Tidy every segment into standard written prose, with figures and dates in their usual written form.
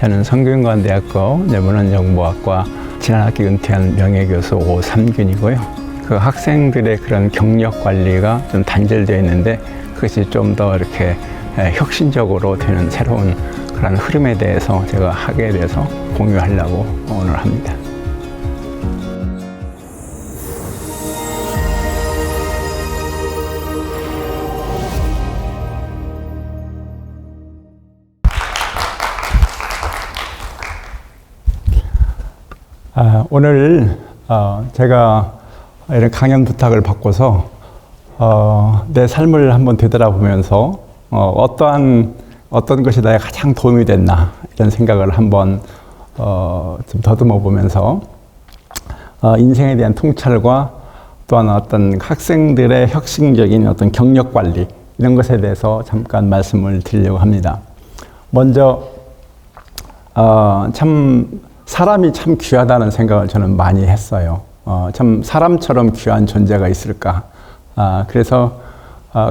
저는 성균관대학교 내문헌정보학과 지난 학기 은퇴한 명예교수 오삼균이고요. 그 학생들의 그런 경력 관리가 좀 단절되어 있는데 그것이 좀 더 이렇게 혁신적으로 되는 새로운 그런 흐름에 대해서 제가 하게 돼서 공유하려고 오늘 합니다. 오늘 제가 이런 강연 부탁을 받고서 내 삶을 한번 되돌아보면서 어떤 것이 나에 가장 도움이 됐나 이런 생각을 한번 좀 더듬어 보면서 인생에 대한 통찰과 또한 어떤 학생들의 혁신적인 어떤 경력 관리 이런 것에 대해서 잠깐 말씀을 드리려고 합니다. 먼저 사람이 참 귀하다는 생각을 저는 많이 했어요. 참 사람처럼 귀한 존재가 있을까. 그래서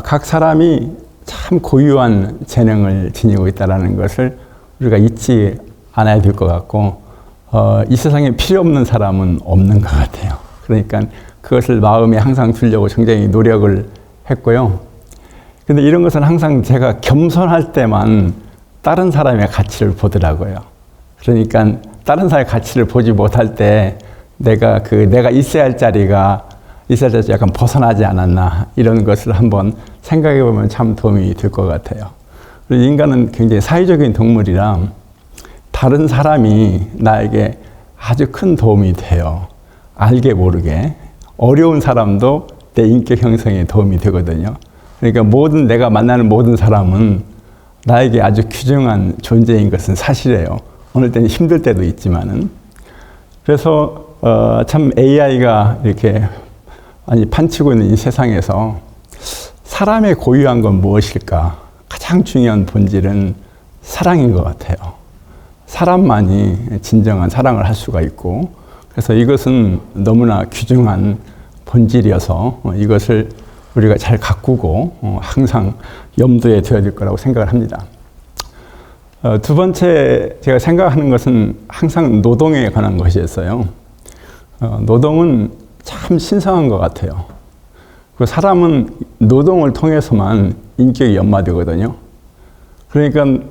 각 사람이 참 고유한 재능을 지니고 있다는 것을 우리가 잊지 않아야 될 것 같고 이 세상에 필요 없는 사람은 없는 것 같아요. 그러니까 그것을 마음에 항상 두려고 굉장히 노력을 했고요. 근데 이런 것은 항상 제가 겸손할 때만 다른 사람의 가치를 보더라고요. 그러니까 다른 사람의 가치를 보지 못할 때 내가 있어야 할 자리가 약간 벗어나지 않았나 이런 것을 한번 생각해 보면 참 도움이 될 것 같아요. 그리고 인간은 굉장히 사회적인 동물이라 다른 사람이 나에게 아주 큰 도움이 돼요. 알게 모르게. 어려운 사람도 내 인격 형성에 도움이 되거든요. 그러니까 내가 만나는 모든 사람은 나에게 아주 귀중한 존재인 것은 사실이에요. 어느 때는 힘들 때도 있지만은. 그래서 참 AI가 이렇게 많이 판치고 있는 이 세상에서 사람의 고유한 건 무엇일까? 가장 중요한 본질은 사랑인 것 같아요. 사람만이 진정한 사랑을 할 수가 있고, 그래서 이것은 너무나 귀중한 본질이어서 이것을 우리가 잘 가꾸고 항상 염두에 둬야 될 거라고 생각을 합니다. 두 번째 제가 생각하는 것은 항상 노동에 관한 것이었어요. 노동은 참 신성한 것 같아요. 그 사람은 노동을 통해서만 인격이 연마되거든요. 그러니까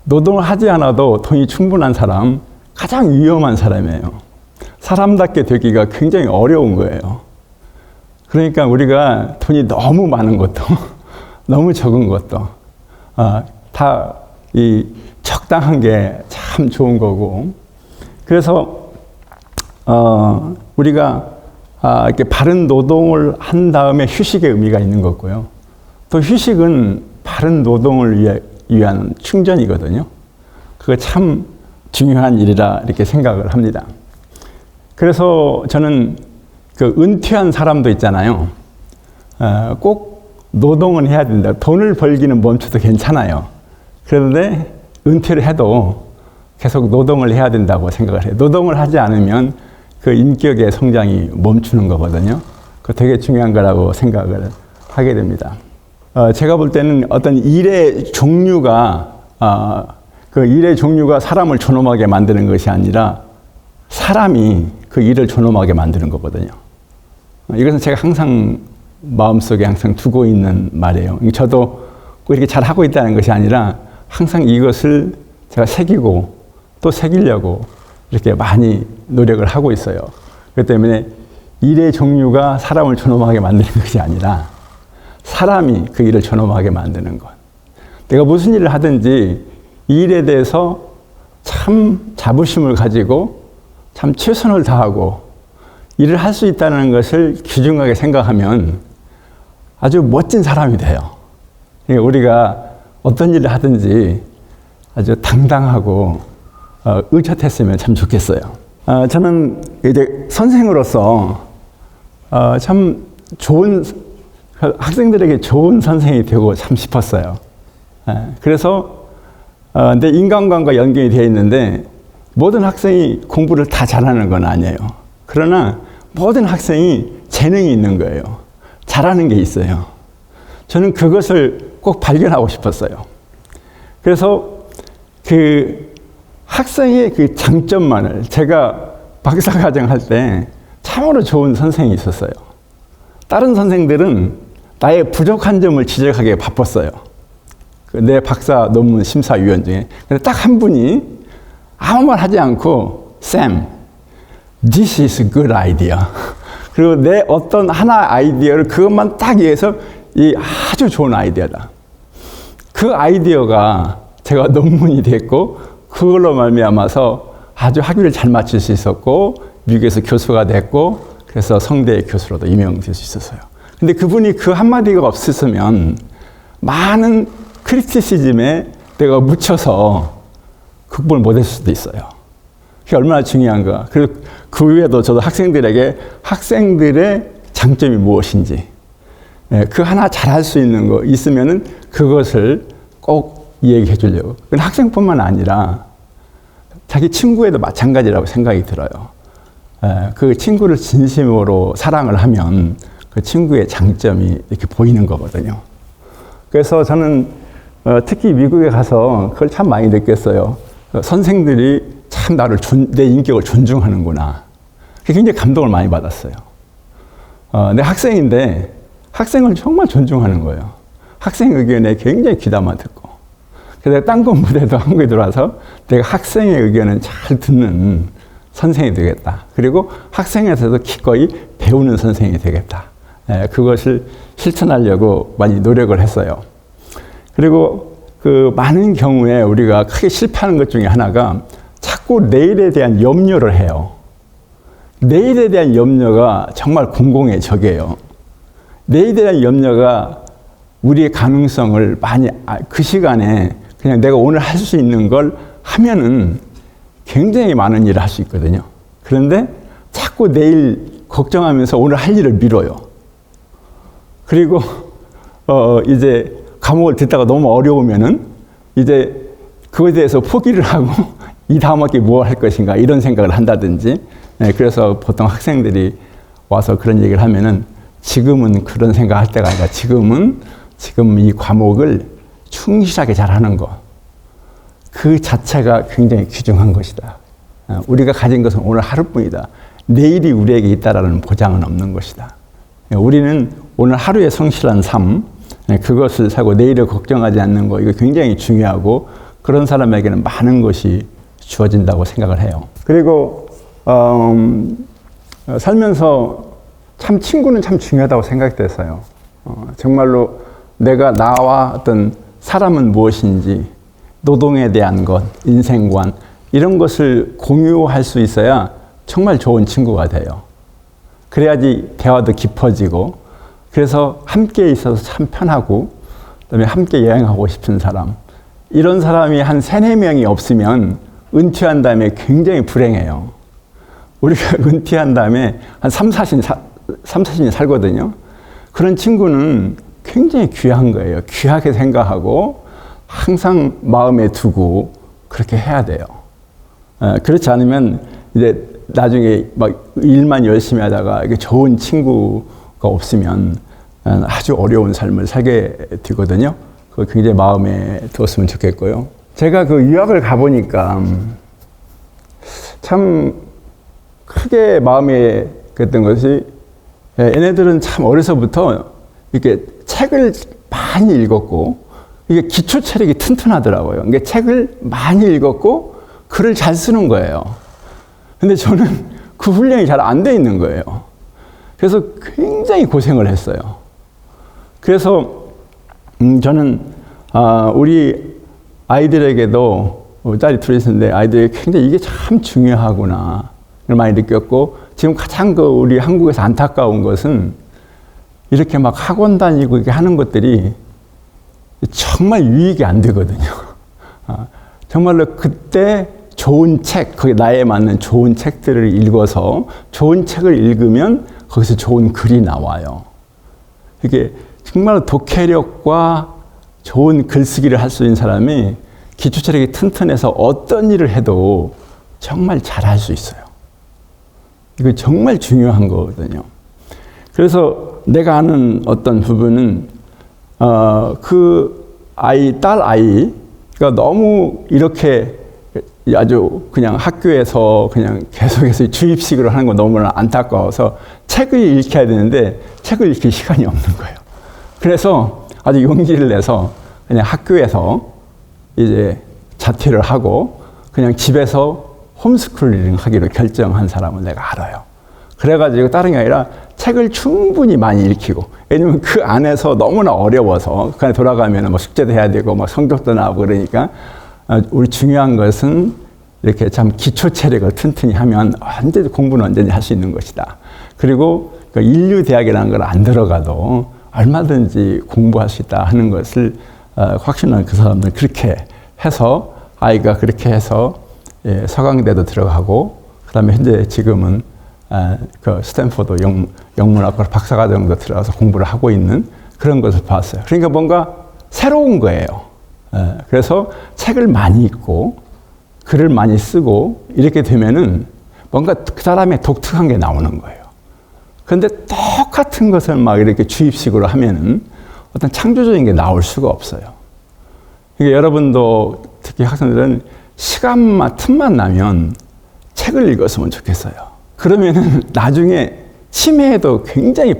노동을 하지 않아도 돈이 충분한 사람, 가장 위험한 사람이에요. 사람답게 되기가 굉장히 어려운 거예요. 그러니까 우리가 돈이 너무 많은 것도 너무 적은 것도 다 적당한 게 참 좋은 거고, 그래서 우리가 이렇게 바른 노동을 한 다음에 휴식의 의미가 있는 거고요. 또 휴식은 바른 노동을 위한 충전이거든요. 그거 참 중요한 일이라 이렇게 생각을 합니다. 그래서 저는 그 은퇴한 사람도 있잖아요. 꼭 노동은 해야 된다. 돈을 벌기는 멈춰도 괜찮아요. 그런데 은퇴를 해도 계속 노동을 해야 된다고 생각을 해요. 노동을 하지 않으면 그 인격의 성장이 멈추는 거거든요. 그거 되게 중요한 거라고 생각을 하게 됩니다. 제가 볼 때는 어떤 일의 종류가 그 일의 종류가 사람을 존엄하게 만드는 것이 아니라 사람이 그 일을 존엄하게 만드는 거거든요. 이것은 제가 항상 마음속에 항상 두고 있는 말이에요. 저도 꼭 이렇게 잘 하고 있다는 것이 아니라 항상 이것을 제가 새기고 또 새기려고 이렇게 많이 노력을 하고 있어요. 그렇기 때문에 일의 종류가 사람을 존엄하게 만드는 것이 아니라 사람이 그 일을 존엄하게 만드는 것. 내가 무슨 일을 하든지 이 일에 대해서 참 자부심을 가지고 참 최선을 다하고 일을 할 수 있다는 것을 귀중하게 생각하면 아주 멋진 사람이 돼요. 그러니까 우리가 어떤 일을 하든지 아주 당당하고 의젓했으면 참 좋겠어요. 저는 이제 선생으로서 참 좋은 학생들에게 좋은 선생이 되고 참 싶었어요. 그래서 내 인간관과 연결이 되어 있는데 모든 학생이 공부를 다 잘하는 건 아니에요. 그러나 모든 학생이 재능이 있는 거예요. 잘하는 게 있어요. 저는 그것을 꼭 발견하고 싶었어요. 그래서 학생의 그 장점만을 제가 박사과정 할 때 참으로 좋은 선생이 있었어요. 다른 선생들은 나의 부족한 점을 지적하기에 바빴어요. 내 박사 논문 심사위원 중에. 근데 딱 한 분이 아무 말 하지 않고 Sam, this is a good idea. 그리고 내 어떤 하나 아이디어를 그것만 딱 이해해서 이 아주 좋은 아이디어다. 그 아이디어가 제가 논문이 됐고 그걸로 말미암아서 아주 학위를 잘 마칠 수 있었고 미국에서 교수가 됐고 그래서 성대의 교수로도 임명될 수 있었어요. 근데 그분이 그 한마디가 없었으면 많은 크리티시즘에 내가 묻혀서 극복을 못했을 수도 있어요. 그게 얼마나 중요한가. 그리고 그 외에도 저도 학생들에게 학생들의 장점이 무엇인지 그 하나 잘할 수 있는 거 있으면은 그것을 꼭 얘기해 주려고. 근데 학생뿐만 아니라 자기 친구에도 마찬가지라고 생각이 들어요. 그 친구를 진심으로 사랑을 하면 그 친구의 장점이 이렇게 보이는 거거든요. 그래서 저는 특히 미국에 가서 그걸 참 많이 느꼈어요. 선생들이 참 내 인격을 존중하는구나. 굉장히 감동을 많이 받았어요. 내 학생인데 학생을 정말 존중하는 거예요. 학생 의견에 굉장히 귀담아 듣고. 그래서 딴 공부대도 한국에 들어와서 내가 학생의 의견을 잘 듣는 선생이 되겠다. 그리고 학생에서도 기꺼이 배우는 선생이 되겠다. 그것을 실천하려고 많이 노력을 했어요. 그리고 그 많은 경우에 우리가 크게 실패하는 것 중에 하나가 자꾸 내일에 대한 염려를 해요. 내일에 대한 염려가 정말 공공의 적이에요. 내일에 대한 염려가 우리의 가능성을 많이 그 시간에 그냥 내가 오늘 할 수 있는 걸 하면은 굉장히 많은 일을 할 수 있거든요. 그런데 자꾸 내일 걱정하면서 오늘 할 일을 미뤄요. 그리고 이제 과목을 듣다가 너무 어려우면은 이제 그거에 대해서 포기를 하고 이 다음 학기에 뭐 할 것인가 이런 생각을 한다든지. 그래서 보통 학생들이 와서 그런 얘기를 하면은 지금은 그런 생각할 때가 아니라 지금 이 과목을 충실하게 잘하는 것. 그 자체가 굉장히 귀중한 것이다. 우리가 가진 것은 오늘 하루뿐이다. 내일이 우리에게 있다라는 보장은 없는 것이다. 우리는 오늘 하루의 성실한 삶, 그것을 사고 내일을 걱정하지 않는 거, 이거 굉장히 중요하고 그런 사람에게는 많은 것이 주어진다고 생각을 해요. 그리고 살면서 참 친구는 참 중요하다고 생각됐어요. 정말로 내가 나와 어떤 사람은 무엇인지, 노동에 대한 것, 인생관 이런 것을 공유할 수 있어야 정말 좋은 친구가 돼요. 그래야지 대화도 깊어지고 그래서 함께 있어서 참 편하고 그다음에 함께 여행하고 싶은 사람 이런 사람이 한 3-4명이 없으면 은퇴한 다음에 굉장히 불행해요. 우리가 은퇴한 다음에 한 3-40년 살거든요. 그런 친구는 굉장히 귀한 거예요. 귀하게 생각하고 항상 마음에 두고 그렇게 해야 돼요. 그렇지 않으면 이제 나중에 막 일만 열심히 하다가 이게 좋은 친구가 없으면 아주 어려운 삶을 살게 되거든요. 그거 굉장히 마음에 두었으면 좋겠고요. 제가 그 유학을 가보니까 참 크게 마음에 그랬던 것이 얘네들은 참 어려서부터 이렇게 책을 많이 읽었고 이게 기초 체력이 튼튼하더라고요. 이게 책을 많이 읽었고 글을 잘 쓰는 거예요. 근데 저는 그 훈련이 잘 안 돼 있는 거예요. 그래서 굉장히 고생을 했어요. 그래서 저는 우리 아이들에게도 딸이 둘이 있었는데 아이들이 굉장히 이게 참 중요하구나 많이 느꼈고 지금 가장 우리 한국에서 안타까운 것은 이렇게 막 학원 다니고 이렇게 하는 것들이 정말 유익이 안 되거든요. 정말로 그때 좋은 책, 거기 나에 맞는 좋은 책들을 읽어서 좋은 책을 읽으면 거기서 좋은 글이 나와요. 이게 정말 독해력과 좋은 글쓰기를 할 수 있는 사람이 기초체력이 튼튼해서 어떤 일을 해도 정말 잘할 수 있어요. 이거 정말 중요한 거거든요. 그래서 내가 아는 어떤 부분은 그 딸 아이가 너무 이렇게 아주 그냥 학교에서 그냥 계속해서 주입식으로 하는 거 너무나 안타까워서 책을 읽혀야 되는데 책을 읽힐 시간이 없는 거예요. 그래서 아주 용기를 내서 그냥 학교에서 이제 자퇴를 하고 그냥 집에서 홈스쿨링 하기로 결정한 사람은 내가 알아요. 그래가지고 다른 게 아니라 책을 충분히 많이 읽히고, 왜냐면 그 안에서 너무나 어려워서 그 안에 돌아가면 뭐 숙제도 해야 되고 막 성적도 나오고 그러니까 우리 중요한 것은 이렇게 참 기초 체력을 튼튼히 하면 언제든지 공부는 언제든지 할 수 있는 것이다. 그리고 그 인류 대학이라는 걸 안 들어가도 얼마든지 공부할 수 있다 하는 것을 확신한 그 사람들은 그렇게 해서 아이가 그렇게 해서 서강대도 들어가고 그다음에 현재 지금은 그 스탠포드 영문학과 박사과정도 들어가서 공부를 하고 있는 그런 것을 봤어요. 그러니까 뭔가 새로운 거예요. 그래서 책을 많이 읽고 글을 많이 쓰고 이렇게 되면은 뭔가 그 사람의 독특한 게 나오는 거예요. 그런데 똑같은 것을 막 이렇게 주입식으로 하면은 어떤 창조적인 게 나올 수가 없어요. 그러니까 여러분도 특히 학생들은 시간만 틈만 나면 책을 읽었으면 좋겠어요. 그러면은 나중에 치매에도 굉장히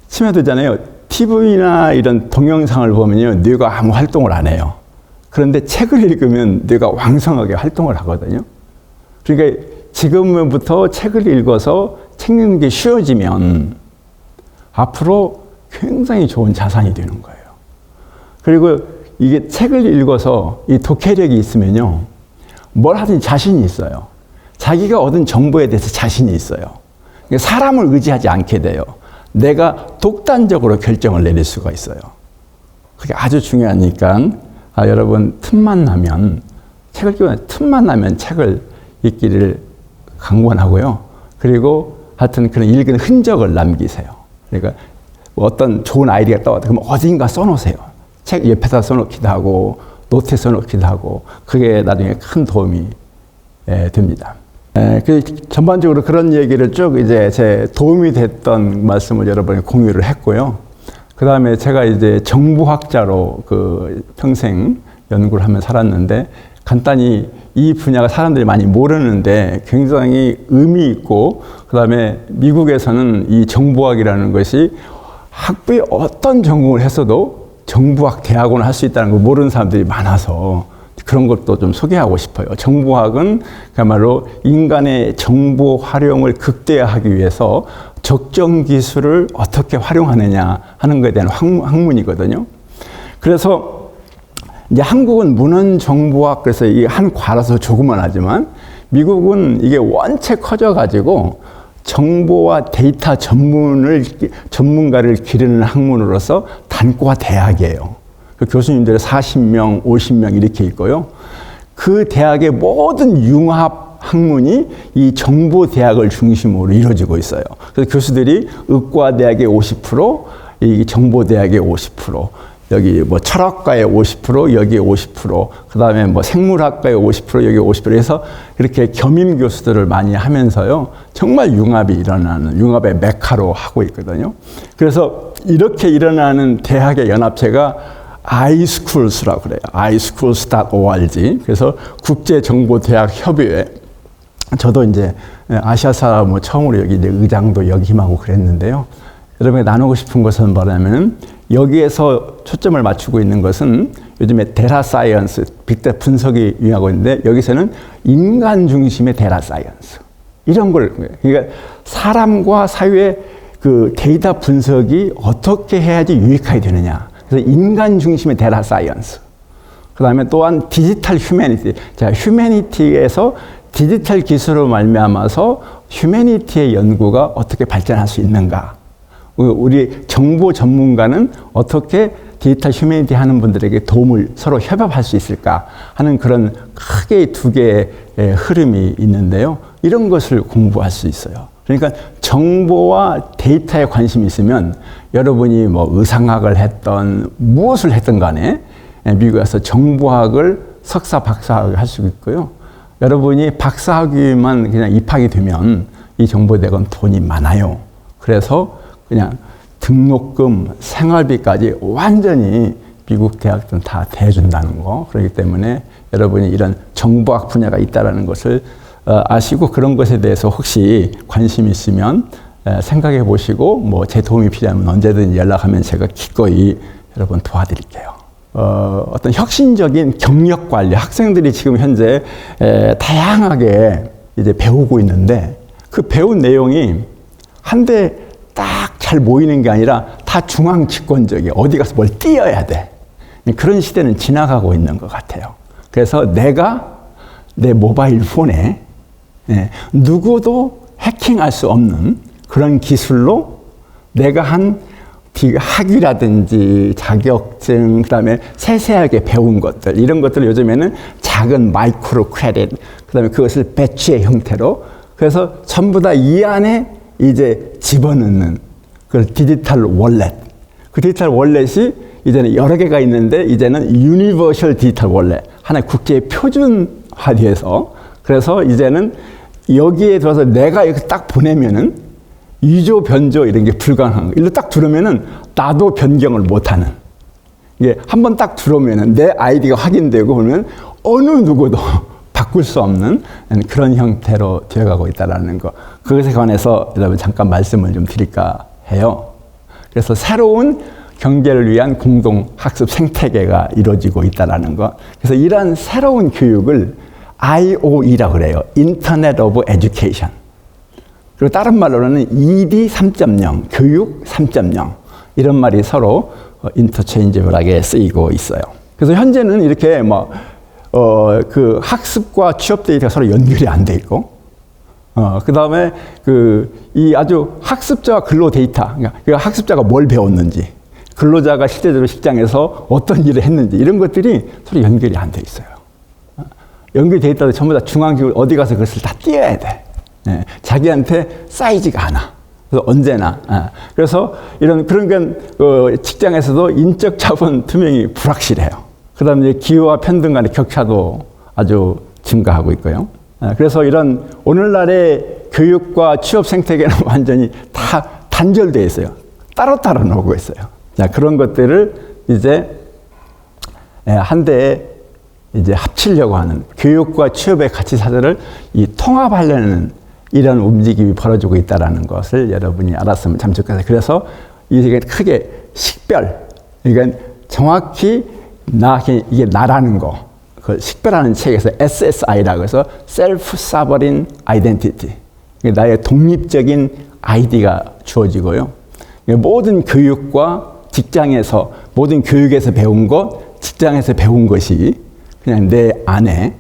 치매도잖아요. TV나 이런 동영상을 보면요, 뇌가 아무 활동을 안 해요. 그런데 책을 읽으면 뇌가 왕성하게 활동을 하거든요. 그러니까 지금부터 책을 읽어서 책 읽는 게 쉬워지면 앞으로 굉장히 좋은 자산이 되는 거예요. 그리고 이게 책을 읽어서 이 독해력이 있으면요, 뭘 하든 자신이 있어요. 자기가 얻은 정보에 대해서 자신이 있어요. 그러니까 사람을 의지하지 않게 돼요. 내가 독단적으로 결정을 내릴 수가 있어요. 그게 아주 중요하니까 여러분 틈만 나면 틈만 나면 책을 읽기를 강권하고요. 그리고 하여튼 그런 읽은 흔적을 남기세요. 그러니까 어떤 좋은 아이디어가 떠왔다 그러면 어딘가 써놓으세요. 책 옆에다 써놓기도 하고 노트에 써놓기도 하고 그게 나중에 큰 도움이 됩니다. 그 전반적으로 그런 얘기를 쭉 이제 제 도움이 됐던 말씀을 여러분에 공유를 했고요. 그 다음에 제가 이제 정보학자로 그 평생 연구를 하며 살았는데 간단히 이 분야가 사람들이 많이 모르는데 굉장히 의미 있고 그 다음에 미국에서는 이 정보학이라는 것이 학부에 어떤 전공을 했어도 정보학 대학원을 할 수 있다는 걸 모르는 사람들이 많아서 그런 것도 좀 소개하고 싶어요. 정보학은 그야말로 인간의 정보 활용을 극대화하기 위해서 적정 기술을 어떻게 활용하느냐 하는 것에 대한 학문이거든요. 그래서 이제 한국은 문헌정보학, 그래서 이 한 과라서 조그만하지만 미국은 이게 원체 커져가지고 정보와 데이터 전문가를 기르는 학문으로서 단과 대학이에요. 그 교수님들이 40명, 50명 이렇게 있고요. 그 대학의 모든 융합 학문이 이 정보대학을 중심으로 이루어지고 있어요. 그래서 교수들이 의과대학의 50%, 이 정보대학의 50%, 여기 뭐 철학과의 50%, 여기에 50%, 그 다음에 뭐 생물학과의 50%, 여기 50% 해서 이렇게 겸임 교수들을 많이 하면서요. 정말 융합이 일어나는, 융합의 메카로 하고 있거든요. 그래서 이렇게 일어나는 대학의 연합체가 iSchools라고 그래요. iSchools.org. 그래서 국제정보대학협의회. 저도 이제 아시아사 뭐 처음으로 여기 이제 의장도 역임하고 그랬는데요. 여러분이 나누고 싶은 것은 뭐냐면은 여기에서 초점을 맞추고 있는 것은 요즘에 데이터 사이언스, 빅데이터 분석이 유행하고 있는데 여기서는 인간 중심의 데이터 사이언스. 이런 걸, 그러니까 사람과 사회의 그 데이터 분석이 어떻게 해야지 유익하게 되느냐. 그래서 인간 중심의 데이터 사이언스. 그 다음에 또한 디지털 휴머니티. 자, 휴머니티에서 디지털 기술로 말미암아서 휴머니티의 연구가 어떻게 발전할 수 있는가. 우리 정보 전문가는 어떻게 디지털 휴머니티 하는 분들에게 도움을 서로 협업할 수 있을까 하는 그런 크게 두 개의 흐름이 있는데요. 이런 것을 공부할 수 있어요. 그러니까 정보와 데이터에 관심이 있으면 여러분이 뭐 의상학을 했던 무엇을 했든 간에 미국에서 정보학을 석사, 박사학을 할 수 있고요. 여러분이 박사학위만 그냥 입학이 되면 이 정보대학은 돈이 많아요. 그래서 그냥 등록금, 생활비까지 완전히 미국 대학들은 다 대준다는 거. 그렇기 때문에 여러분이 이런 정보학 분야가 있다는 것을 아시고 그런 것에 대해서 혹시 관심 있으면 생각해 보시고 뭐 제 도움이 필요하면 언제든 연락하면 제가 기꺼이 여러분 도와드릴게요. 어떤 혁신적인 경력 관리, 학생들이 지금 현재 다양하게 이제 배우고 있는데 그 배운 내용이 한데 딱 잘 모이는 게 아니라 다 중앙 집권적이에요. 어디 가서 뭘 띄어야 돼. 그런 시대는 지나가고 있는 것 같아요. 그래서 내가 내 모바일 폰에 누구도 해킹할 수 없는 그런 기술로 내가 한 학위라든지 자격증, 그다음에 세세하게 배운 것들, 이런 것들을 요즘에는 작은 마이크로 크레딧, 그다음에 그것을 배치의 형태로, 그래서 전부 다 이 안에 이제 집어넣는 그 디지털 월렛. 그 디지털 월렛이 이제는 여러 개가 있는데 이제는 유니버셜 디지털 월렛, 하나의 국제 표준화돼서, 그래서 이제는 여기에 들어서 내가 이렇게 딱 보내면은 위조, 변조 이런 게 불가능한 거. 일로 딱 들어오면은 나도 변경을 못하는. 이게 한번 딱 들어오면은 내 아이디가 확인되고 그러면 어느 누구도 바꿀 수 없는 그런 형태로 되어가고 있다는 거. 그것에 관해서 여러분 잠깐 말씀을 좀 드릴까 해요. 그래서 새로운 경제를 위한 공동 학습 생태계가 이루어지고 있다는 거. 그래서 이러한 새로운 교육을 IOE라고 그래요. Internet of Education. 그리고 다른 말로는 ED 3.0, 교육 3.0 이런 말이 서로 인터체인지블하게 쓰이고 있어요. 그래서 현재는 이렇게 그 학습과 취업 데이터가 서로 연결이 안 돼 있고, 그 다음에 이 아주 학습자와 근로 데이터, 그러니까 학습자가 뭘 배웠는지, 근로자가 실제적으로 직장에서 어떤 일을 했는지 이런 것들이 서로 연결이 안 돼 있어요. 연결돼 있다도 전부 다 중앙기관 어디 가서 그것을 다 띄어야 돼. 자기한테 쌓이지가 않아. 그래서 언제나. 그래서 그런 직장에서도 인적 자본 투명이 불확실해요. 그 다음에 기회와 편등 간의 격차도 아주 증가하고 있고요. 그래서 이런 오늘날의 교육과 취업 생태계는 완전히 다 단절되어 있어요. 따로따로 놀고 있어요. 자, 그런 것들을 이제 한데 이제 합치려고 하는 교육과 취업의 가치 사슬을 통합하려는 이런 움직임이 벌어지고 있다는 것을 여러분이 알았으면 참 좋겠어요. 그래서 이게 크게 식별, 그러니까 정확히 이게 나라는 거, 그걸 식별하는 책에서 SSI라고 해서 Self-Sovereign Identity, 나의 독립적인 아이디가 주어지고요. 모든 교육과 직장에서, 모든 교육에서 배운 것, 직장에서 배운 것이 그냥 내 안에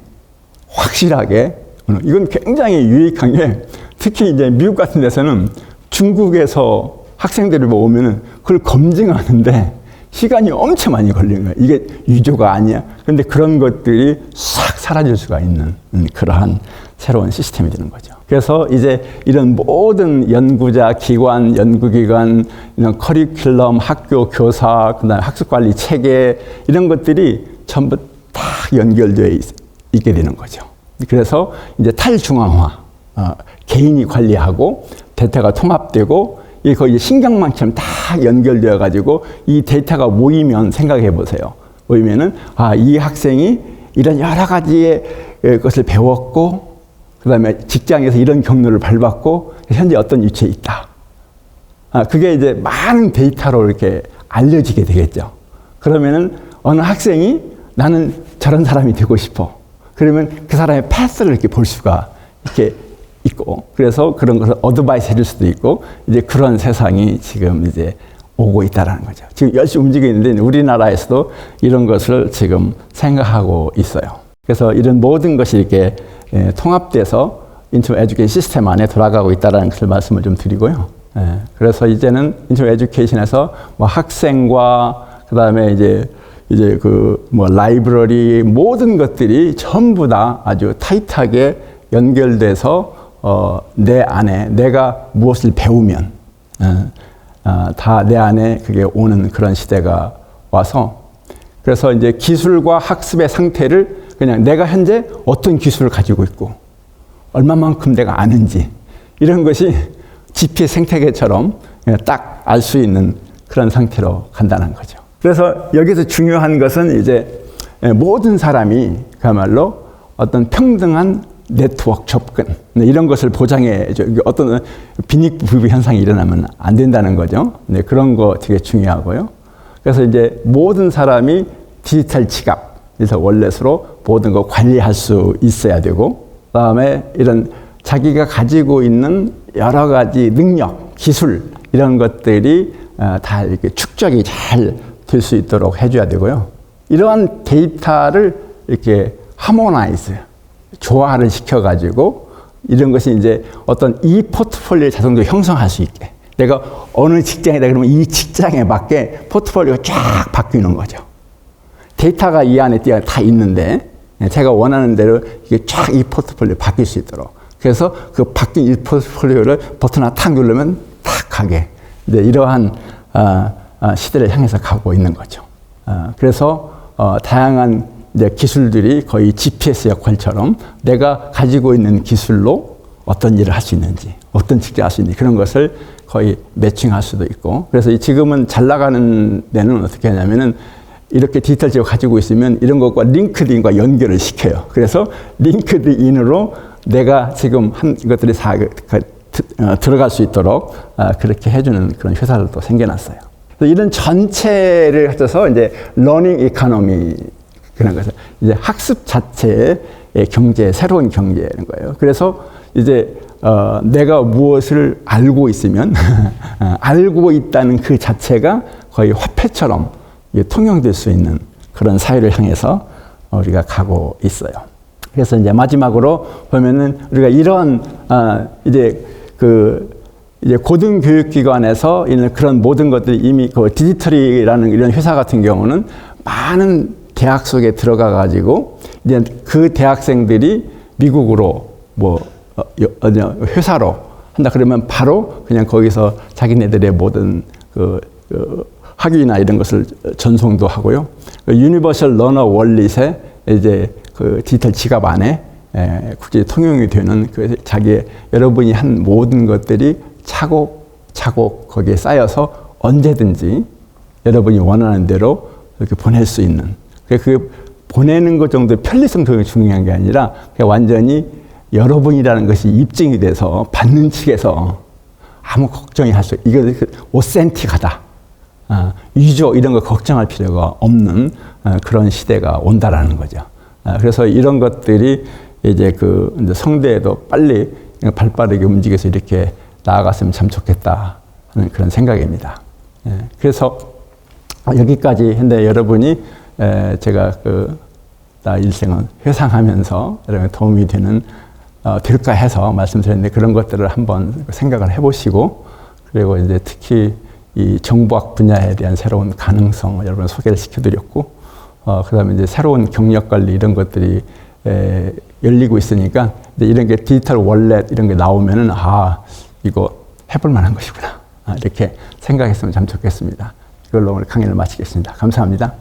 확실하게, 이건 굉장히 유익한 게, 특히 이제 미국 같은 데서는 중국에서 학생들이 오면은 그걸 검증하는데 시간이 엄청 많이 걸리는 거예요. 이게 위조가 아니야. 그런데 그런 것들이 싹 사라질 수가 있는 그러한 새로운 시스템이 되는 거죠. 그래서 이제 이런 모든 연구자, 기관, 연구기관, 이런 커리큘럼, 학교, 교사, 그다음에 학습관리 체계 이런 것들이 전부 다 연결되어 있게 되는 거죠. 그래서 이제 탈중앙화, 개인이 관리하고 데이터가 통합되고 이 거의 신경망처럼 다 연결되어 가지고 이 데이터가 모이면 생각해 보세요. 모이면은 이 학생이 이런 여러 가지의 것을 배웠고, 그다음에 직장에서 이런 경로를 밟았고 현재 어떤 위치에 있다. 그게 이제 많은 데이터로 이렇게 알려지게 되겠죠. 그러면은 어느 학생이 나는 저런 사람이 되고 싶어. 그러면 그 사람의 패스를 이렇게 볼 수가 이렇게 있고, 그래서 그런 것을 어드바이스 해줄 수도 있고, 이제 그런 세상이 지금 이제 오고 있다라는 거죠. 지금 열심히 움직이고 있는데 우리나라에서도 이런 것을 지금 생각하고 있어요. 그래서 이런 모든 것이 이렇게 통합돼서 인투 에듀케이션 시스템 안에 돌아가고 있다는 것을 말씀을 좀 드리고요. 그래서 이제는 인투 에듀케이션에서 학생과 그다음에 이제 라이브러리 모든 것들이 전부 다 아주 타이트하게 연결돼서 내 안에 내가 무엇을 배우면 다 내 안에 그게 오는 그런 시대가 와서, 그래서 이제 기술과 학습의 상태를 그냥 내가 현재 어떤 기술을 가지고 있고 얼마만큼 내가 아는지 이런 것이 GPS 생태계처럼 딱 알 수 있는 그런 상태로 간다는 거죠. 그래서 여기서 중요한 것은 이제 모든 사람이 그야말로 어떤 평등한 네트워크 접근 이런 것을 보장해 어떤 빈익부부 현상이 일어나면 안 된다는 거죠. 네, 그런 거 되게 중요하고요. 그래서 이제 모든 사람이 디지털 지갑, 그래서 월렛으로 모든 거 관리할 수 있어야 되고, 그다음에 이런 자기가 가지고 있는 여러 가지 능력, 기술 이런 것들이 다 이렇게 축적이 잘 될 수 있도록 해줘야 되고요. 이러한 데이터를 이렇게 하모나이즈, 조화를 시켜가지고 이런 것이 이제 어떤 이 포트폴리오를 자동으로 형성할 수 있게. 내가 어느 직장이다 그러면 이 직장에 맞게 포트폴리오가 쫙 바뀌는 거죠. 데이터가 이 안에 다 있는데 제가 원하는 대로 이게 쫙 이 포트폴리오 바뀔 수 있도록. 그래서 그 바뀐 이 포트폴리오를 버튼 하나 탁 누르면 탁 가게. 이러한 시대를 향해서 가고 있는 거죠. 그래서 다양한 이제 기술들이 거의 GPS 역할처럼 내가 가지고 있는 기술로 어떤 일을 할 수 있는지, 어떤 직장을 할 수 있는지 그런 것을 거의 매칭할 수도 있고. 그래서 지금은 잘 나가는 데는 어떻게 하냐면은 이렇게 디지털 지역 가지고 있으면 이런 것과 링크드인과 연결을 시켜요. 그래서 링크드인으로 내가 지금 한 것들이 다 들어갈 수 있도록 그렇게 해주는 그런 회사들도 생겨났어요. 이런 전체를 합쳐서 이제 러닝 이코노미 그런 것을 이제 학습 자체의 경제, 새로운 경제라는 거예요. 그래서 이제 내가 무엇을 알고 있으면 알고 있다는 그 자체가 거의 화폐처럼 통용될 수 있는 그런 사회를 향해서 우리가 가고 있어요. 그래서 이제 마지막으로 보면은 우리가 이런 이제 고등교육기관에서 있는 그런 모든 것들이 이미 그 디지털이라는 이런 회사 같은 경우는 많은 대학 속에 들어가 가지고 이제 그 대학생들이 미국으로 회사로 한다 그러면 바로 그냥 거기서 자기네들의 모든 학위나 이런 것을 전송도 하고요. 유니버설 러너 월릿에 이제 그 디지털 지갑 안에 국제 통용이 되는 그 자기의 여러분이 한 모든 것들이 차곡차곡 거기에 쌓여서 언제든지 여러분이 원하는 대로 이렇게 보낼 수 있는. 그 보내는 것 정도의 편리성도 중요한 게 아니라 완전히 여러분이라는 것이 입증이 돼서 받는 측에서 아무 걱정이 할 수, 이거 오센틱하다. 위조 이런 거 걱정할 필요가 없는 그런 시대가 온다라는 거죠. 그래서 이런 것들이 이제 이제 성대에도 빨리 발빠르게 움직여서 이렇게 나아갔으면 참 좋겠다 하는 그런 생각입니다. 그래서 여기까지 했는데 여러분이 제가 나 일생은 회상하면서 여러분 도움이 될까 해서 말씀드렸는데 그런 것들을 한번 생각을 해보시고 그리고 이제 특히 이 정보학 분야에 대한 새로운 가능성 여러분 소개를 시켜드렸고 그다음에 이제 새로운 경력 관리 이런 것들이 열리고 있으니까 이제 이런 게 디지털 월렛 이런 게 나오면은 이거 해볼 만한 것이구나 이렇게 생각했으면 참 좋겠습니다. 이걸로 오늘 강의를 마치겠습니다. 감사합니다.